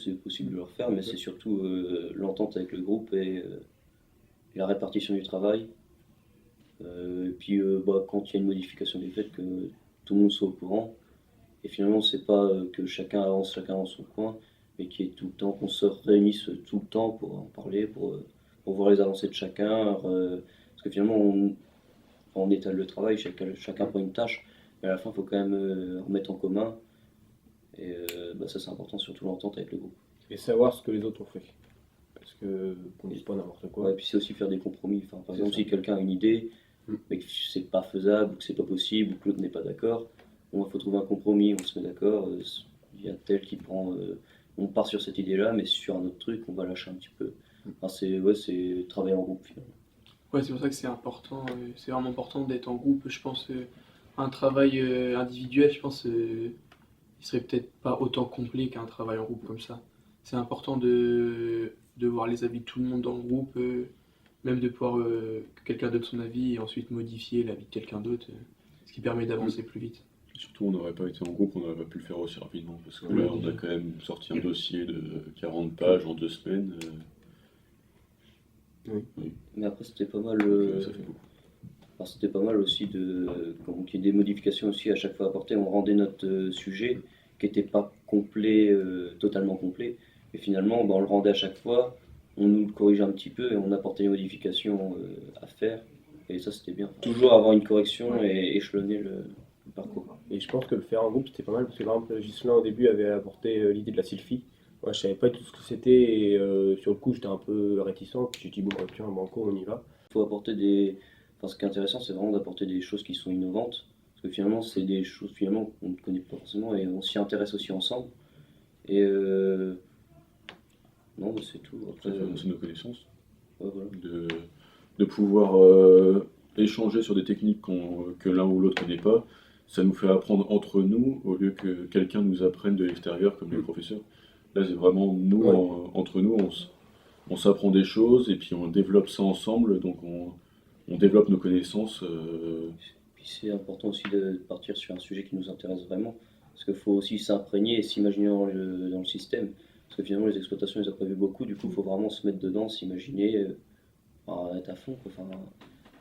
c'est possible de le refaire, mais c'est surtout l'entente avec le groupe et la répartition du travail. Et puis quand il y a une modification des faits, que tout le monde soit au courant. Et finalement, c'est pas que chacun avance chacun dans son coin, mais qu'il y ait tout le temps, qu'on se réunisse tout le temps pour en parler, pour voir les avancées de chacun. Parce que finalement, on étale le travail, chacun prend une tâche, mais à la fin, il faut quand même remettre en commun. Et ça, c'est important, surtout l'entente avec le groupe. Et savoir ce que les autres ont fait. Parce que qu'on dise pas n'importe quoi. Ouais, et puis c'est aussi faire des compromis. Enfin, par exemple, ça. si quelqu'un a une idée, Mm. mais que c'est pas faisable, ou que c'est pas possible, ou que l'autre n'est pas d'accord, bon, il faut trouver un compromis, on se met d'accord. Il y a tel qui prend. On part sur cette idée-là, mais sur un autre truc, on va lâcher un petit peu. Enfin, c'est travailler en groupe finalement. Ouais, c'est pour ça que c'est important, c'est vraiment important d'être en groupe. Je pense un travail individuel, je pense, il serait peut-être pas autant complet qu'un travail en groupe comme ça. C'est important de voir les avis de tout le monde dans le groupe, même de pouvoir que quelqu'un donne son avis et ensuite modifier l'avis de quelqu'un d'autre, ce qui permet d'avancer plus vite. Surtout, on n'aurait pas été en groupe, on n'aurait pas pu le faire aussi rapidement. Parce que Oui, là, on a quand même sorti un dossier de 40 pages en 2 semaines. Mais après, c'était pas mal. Ça fait beaucoup. Enfin, c'était pas mal aussi qu'il y ait des modifications aussi à chaque fois apportées. On rendait notre sujet qui n'était pas complet, totalement complet. Et finalement, on le rendait à chaque fois, on nous le corrigeait un petit peu et on apportait les modifications à faire. Et ça, c'était bien. Toujours avoir une correction et échelonner le parcours. Et je pense que le faire en groupe c'était pas mal parce que par exemple Ghislain au début avait apporté l'idée de la sylphie. Moi je savais pas tout ce que c'était et sur le coup j'étais un peu réticent. Puis j'ai dit bon tiens banco on y va. Il faut apporter des. Enfin, ce qui est intéressant, c'est vraiment d'apporter des choses qui sont innovantes. Parce que finalement, c'est des choses finalement qu'on ne connaît pas forcément et on s'y intéresse aussi ensemble. Et non, c'est tout. Après, Ça fait avancer nos connaissances. ouais, voilà. De pouvoir échanger sur des techniques que l'un ou l'autre ne connaît pas. Ça nous fait apprendre entre nous au lieu que quelqu'un nous apprenne de l'extérieur comme les professeurs. Là, c'est vraiment nous, entre nous, on s'apprend des choses et puis on développe ça ensemble. Donc on développe nos connaissances. Puis c'est important aussi de partir sur un sujet qui nous intéresse vraiment. Parce qu'il faut aussi s'imprégner et s'imaginer dans le système. Parce que finalement, les exploitations, ils ont prévu beaucoup. Du coup, il faut vraiment se mettre dedans, s'imaginer, être à fond, quoi. Enfin,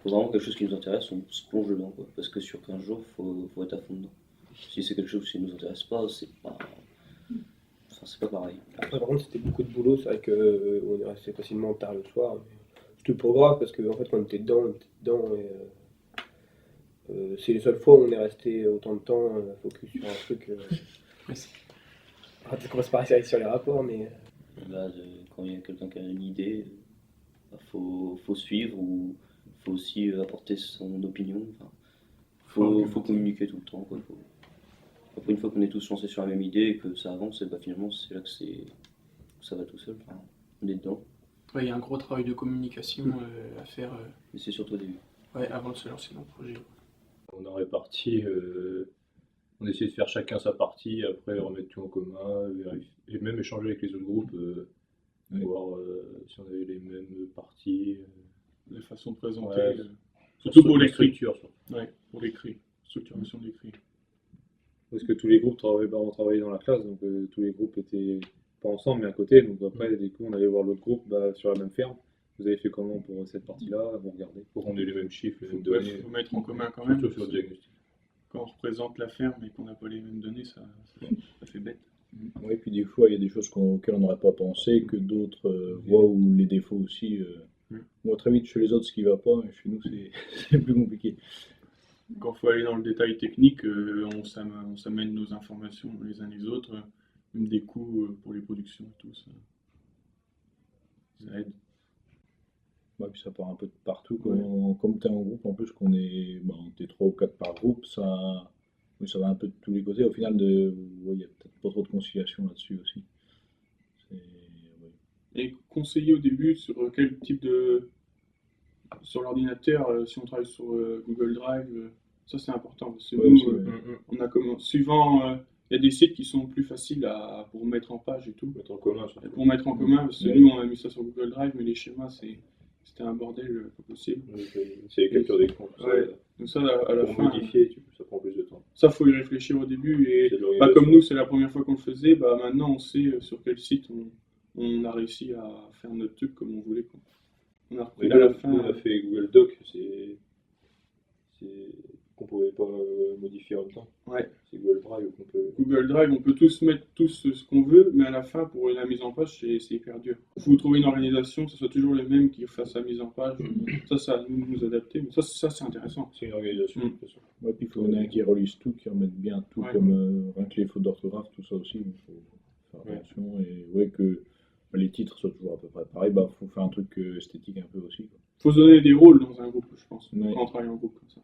faut vraiment quelque chose qui nous intéresse, on se plonge dedans, quoi. Parce que sur 15 jours, faut être à fond dedans. Si c'est quelque chose qui ne nous intéresse pas, c'est pas pareil. Après par contre c'était beaucoup de boulot, c'est vrai que on est resté facilement tard le soir. Mais c'était pas grave parce que en fait quand on était dedans, et c'est les seules fois où on est resté autant de temps focus sur un truc. Ouais, Ça commence par aller sur les rapports mais. Là, quand il y a quelqu'un qui a une idée, faut suivre ou faut aussi apporter son opinion. Enfin, faut communiquer tout le temps, quoi. Après, une fois qu'on est tous lancés sur la même idée et que ça avance, et finalement, c'est là que ça va tout seul. Enfin, on est dedans. Ouais, il y a un gros travail de communication à faire Mais c'est surtout au début. avant de se lancer dans le projet. On a réparti, on essayait de faire chacun sa partie, après remettre tout en commun, vérifier, et même échanger avec les autres groupes, voir si on avait les mêmes parties. La façon de présenter. Ouais, Surtout pour la l'écrit. structure, surtout. Ouais, pour l'écrit. Structuration de l'écrit. Parce que tous les groupes on travaillait dans la classe, donc tous les groupes étaient pas ensemble mais à côté, donc après du coup on allait voir l'autre groupe sur la même ferme. Vous avez fait comment pour cette partie-là? Vous regardez pour qu'on ait les mêmes chiffres, les mêmes données. Il faut mettre en commun quand même. Surtout sur le diagnostic. Quand on représente la ferme et qu'on n'a pas les mêmes données, ça fait bête. Oui, puis des fois, il y a des choses auxquelles on n'aurait pas pensé, que d'autres voient, ou les défauts aussi. On voit très vite chez les autres ce qui ne va pas, mais chez nous, c'est plus compliqué. Quand il faut aller dans le détail technique, on s'amène nos informations les uns les autres, même des coûts pour les productions et tout, ça aide. Ouais, puis ça part un peu de partout. Comme tu es en groupe, en plus qu'on est, t'es 3 ou 4 par groupe, ça va un peu de tous les côtés. Au final, il n'y a peut-être pas trop de conciliation là-dessus aussi. Et conseiller au début sur quel type de... Sur l'ordinateur, si on travaille sur Google Drive, ça c'est important. Parce que nous, on a suivant, il y a des sites qui sont plus faciles pour mettre en page et tout. Mettre en commun, surtout. Pour mettre en commun, parce que nous on a mis ça sur Google Drive, mais les schémas c'était un bordel pas possible. C'est les captures d'écran. Ouais. Donc ça à la pour fin, modifier, ça prend plus de temps. Ça, faut y réfléchir au début. Et C'est de bah, l'organisation. comme nous, c'est la première fois qu'on le faisait, bah, maintenant on sait sur quel site on a réussi à faire notre truc comme on voulait, quoi. On a Mais retrouvé là, à la nous, fin. on a fait Google Doc, c'est qu'on pouvait pas modifier en même temps. Ouais. C'est Google Drive qu'on peut. Google Drive, on peut tous mettre ce qu'on veut, mais à la fin, pour la mise en page, c'est hyper dur. Il faut trouver une organisation, que ce soit toujours les mêmes qui fassent la mise en page. Ça à nous adapter. Mais ça c'est intéressant. C'est une organisation, de toute façon. Ouais, puis il faut un qui relise tout, qui remette bien tout, Ouais. comme rien que les fautes d'orthographe, tout ça aussi. Il faut faire Ouais. attention. Et ouais, que les titres soient toujours à peu près pareil. Bah, faut faire un truc esthétique un peu aussi, quoi. Faut se donner des rôles dans un groupe, je pense, Ouais. quand on travaille en groupe comme ça.